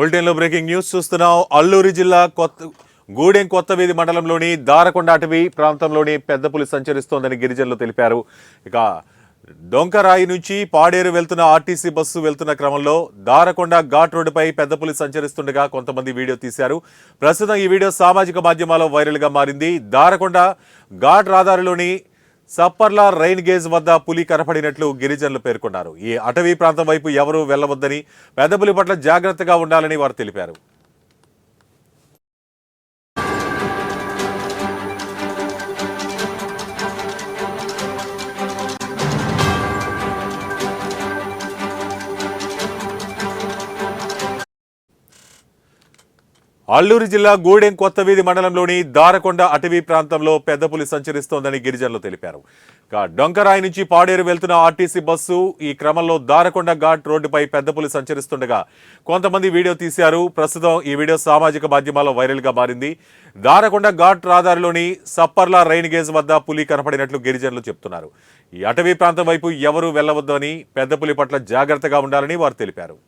బులెటిన్లో breaking news చూస్తున్నాం. అల్లూరి జిల్లా గూడెం కొత్తవీధి మండలంలోని దారకొండ అటవీ ప్రాంతంలోని పెద్ద పులి సంచరిస్తోందని గిరిజనులు తెలిపారు. ఇక డొంకరాయి నుంచి పాడేరు వెళ్తున్న ఆర్టీసీ బస్సు వెళ్తున్న క్రమంలో దారకొండ ఘాట్ రోడ్డుపై పెద్ద పులి సంచరిస్తుండగా కొంతమంది వీడియో తీశారు. ప్రస్తుతం ఈ వీడియో సామాజిక మాధ్యమాల్లో వైరల్గా మారింది. దారకొండ ఘాట్ రహదారిలోని సప్పర్ల రైన్ గేజ్ వద్ద పులి కనపడినట్లు గిరిజనులు పేర్కొన్నారు. ఈ అటవీ ప్రాంతం వైపు ఎవరూ వెళ్లవద్దని, పెద్ద పులి పట్ల జాగ్రత్తగా ఉండాలని వారు తెలిపారు. అల్లూరి జిల్లా గూడెం కొత్తవీధి మండలంలోని దారకొండ అటవీ ప్రాంతంలో పెద్ద పులి సంచరిస్తోందని గిరిజనులు తెలిపారు. డొంకరాయి నుంచి పాడేరు వెళ్తున్న ఆర్టీసీ బస్సు ఈ క్రమంలో దారకొండ ఘాట్ రోడ్డుపై పెద్ద పులి సంచరిస్తుండగా కొంతమంది వీడియో తీశారు. ప్రస్తుతం ఈ వీడియో సామాజిక మాధ్యమాల్లో వైరల్గా మారింది. దారకొండ ఘాట్ రహదారిలోని సప్పర్ల రైన్ గేజ్ వద్ద పులి కనపడినట్లు గిరిజనులు చెప్తున్నారు. ఈ అటవీ ప్రాంతం వైపు ఎవరూ వెళ్లవద్దని, పెద్ద పులి పట్ల జాగ్రత్తగా ఉండాలని వారు తెలిపారు.